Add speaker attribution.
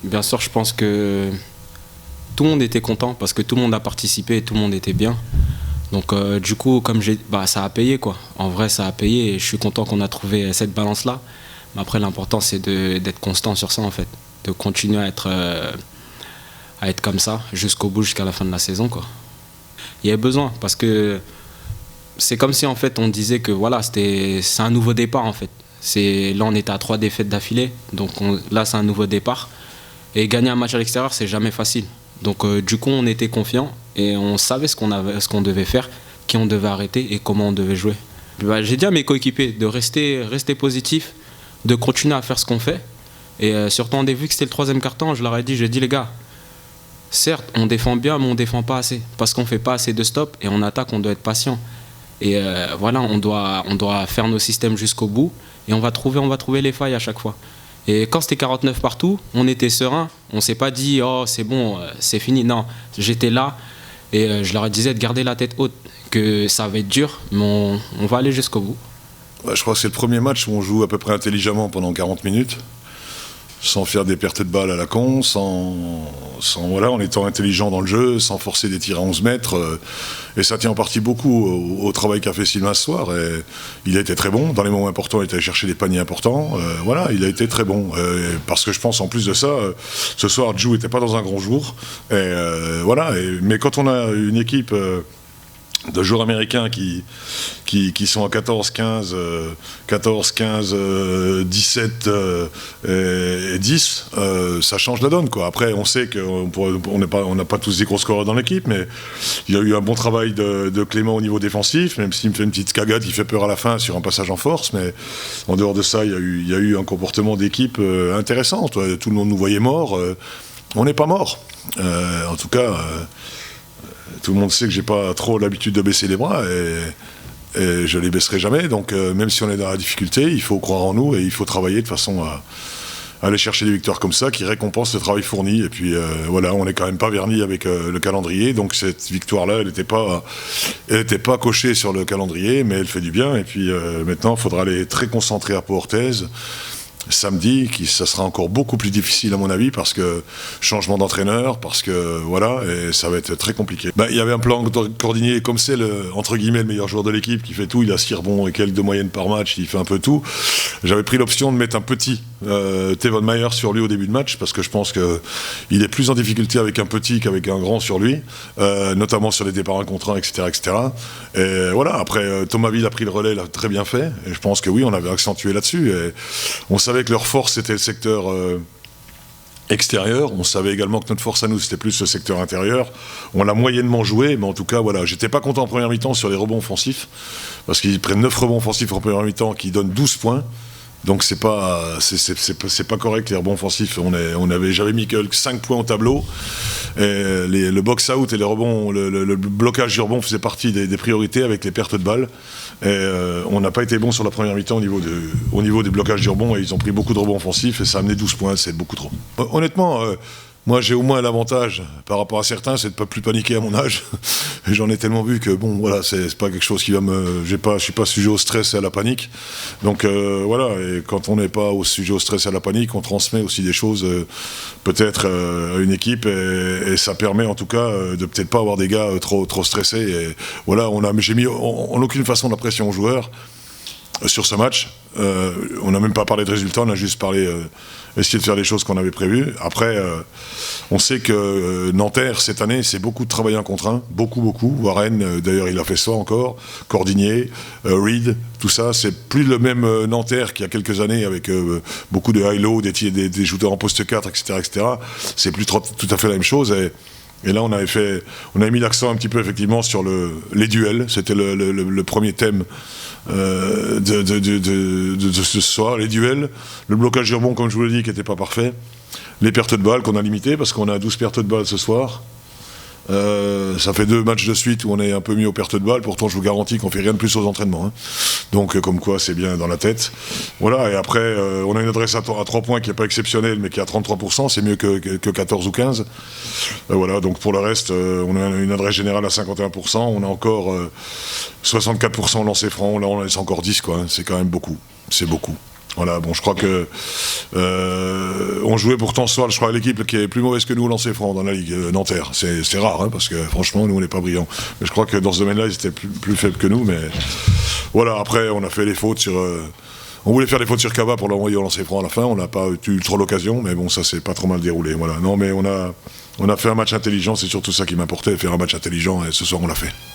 Speaker 1: Bien sûr, je pense que tout le monde était content parce que tout le monde a participé et tout le monde était bien. Donc du coup, ça a payé quoi. En vrai, ça a payé et je suis content qu'on a trouvé cette balance-là. Mais après, l'important, c'est d'être constant sur ça en fait. De continuer à être comme ça jusqu'au bout, jusqu'à la fin de la saison quoi. Il y avait besoin parce que c'est comme si en fait on disait que voilà, c'est un nouveau départ en fait. Là, on était à 3 défaites d'affilée. Donc là, c'est un nouveau départ. Et gagner un match à l'extérieur, c'est jamais facile. Donc du coup, on était confiants et on savait ce qu'on devait faire, qui on devait arrêter et comment on devait jouer. J'ai dit à mes coéquipiers de rester positif, de continuer à faire ce qu'on fait. Et surtout, on a vu que c'était le 3e quart-temps, j'ai dit les gars, certes, on défend bien, mais on défend pas assez. Parce qu'on fait pas assez de stops et on attaque, on doit être patient. Et voilà, on doit faire nos systèmes jusqu'au bout et on va trouver les failles à chaque fois. Et quand c'était 49 partout, on était serein. On s'est pas dit oh c'est bon, c'est fini. Non, j'étais là et je leur disais de garder la tête haute, que ça va être dur, mais on va aller jusqu'au bout.
Speaker 2: Je crois que c'est le premier match où on joue à peu près intelligemment pendant 40 minutes, sans faire des pertes de balles à la con, en étant intelligent dans le jeu, sans forcer des tirs à 11 mètres. Et ça tient en partie beaucoup au travail qu'a fait Sylvain ce soir. Et il a été très bon. Dans les moments importants, il est allé chercher des paniers importants. Il a été très bon. Parce que je pense, en plus de ça, ce soir, Djou n'était pas dans un grand jour. Mais quand on a une équipe de joueurs américains qui sont à 14, 15, 17 et 10, ça change la donne quoi. Après on sait qu'on n'a pas tous des gros scoreurs dans l'équipe, mais il y a eu un bon travail de Clément au niveau défensif, même s'il me fait une petite cagade qui fait peur à la fin sur un passage en force, mais en dehors de ça il y a eu un comportement d'équipe intéressant. Tout le monde nous voyait morts, on n'est pas morts en tout cas. Tout le monde sait que j'ai pas trop l'habitude de baisser les bras et je les baisserai jamais. Donc même si on est dans la difficulté, il faut croire en nous et il faut travailler de façon à aller chercher des victoires comme ça qui récompensent le travail fourni. Et puis on n'est quand même pas verni avec le calendrier. Donc cette victoire-là, elle n'était pas cochée sur le calendrier, mais elle fait du bien. Et puis maintenant, il faudra aller très concentré à Pau-Orthez. Samedi, ça sera encore beaucoup plus difficile à mon avis parce que changement d'entraîneur, parce que et ça va être très compliqué. Il y avait un plan Cordinier, comme c'est entre guillemets le meilleur joueur de l'équipe qui fait tout, il a 6 rebonds et quelques de moyenne par match, il fait un peu tout. J'avais pris l'option de mettre un petit Tevon Mayer sur lui au début de match parce que je pense qu'il est plus en difficulté avec un petit qu'avec un grand sur lui, notamment sur les départs 1 contre 1, etc. Et après Thomas Ville a pris le relais, l'a très bien fait, et je pense que oui, on avait accentué là-dessus. Et on savait que leur force c'était le secteur extérieur, on savait également que notre force à nous c'était plus le secteur intérieur. On l'a moyennement joué, mais en tout cas j'étais pas content en première mi-temps sur les rebonds offensifs, parce qu'ils prennent 9 rebonds offensifs en première mi-temps qui donnent 12 points. Donc c'est pas correct les rebonds offensifs. J'avais mis que 5 points au tableau. Et le box-out et les rebonds, le blocage du rebond faisait partie des priorités avec les pertes de balles. Et on n'a pas été bon sur la première mi-temps au niveau des blocages du rebond, et ils ont pris beaucoup de rebonds offensifs et ça a amené 12 points, c'est beaucoup trop. Honnêtement, moi j'ai au moins l'avantage par rapport à certains, c'est de ne pas plus paniquer à mon âge. J'en ai tellement vu que c'est pas quelque chose qui va je suis pas sujet au stress et à la panique. Donc et quand on n'est pas sujet au stress et à la panique, on transmet aussi des choses peut-être à une équipe, et ça permet en tout cas de peut-être pas avoir des gars trop stressés. Et j'ai mis en aucune façon la pression aux joueurs sur ce match. On n'a même pas parlé de résultats, on a juste essayé de faire les choses qu'on avait prévues. Après, on sait que Nanterre, cette année, c'est beaucoup de travail 1 contre 1, beaucoup. Warren, d'ailleurs, il a fait ça encore. Cordinier, Reed, tout ça, c'est plus le même Nanterre qu'il y a quelques années, avec beaucoup de high-low, des shooters en poste 4, etc. C'est plus tout à fait la même chose. Et là, on avait mis l'accent un petit peu effectivement sur les duels. C'était le premier thème de ce soir, les duels, le blocage du rebond, comme je vous l'ai dit, qui n'était pas parfait, les pertes de balles qu'on a limitées, parce qu'on a 12 pertes de balles ce soir. Ça fait 2 matchs de suite où on est un peu mis aux pertes de balles, pourtant je vous garantis qu'on fait rien de plus aux entraînements, hein. Donc comme quoi c'est bien dans la tête. Et après on a une adresse à 3 points qui n'est pas exceptionnelle, mais qui est à 33%, c'est mieux que 14 ou 15. Donc pour le reste, on a une adresse générale à 51%, on a encore 64% lancé franc, là on en laisse encore 10 quoi, hein. C'est quand même beaucoup, c'est beaucoup. Voilà, bon, je crois que on jouait pourtant ce soir, je crois, l'équipe qui est plus mauvaise que nous au lancer franc dans la Ligue Nanterre. C'est rare, hein, parce que franchement, nous, on n'est pas brillants. Mais je crois que dans ce domaine-là, ils étaient plus faibles que nous. Mais voilà, après, on a fait les fautes sur... on voulait faire des fautes sur Cava pour l'envoyer au lancer franc à la fin. On n'a pas eu trop l'occasion, mais bon, ça s'est pas trop mal déroulé. Voilà. Non, mais on a fait un match intelligent, c'est surtout ça qui m'importait, faire un match intelligent, et ce soir, on l'a fait.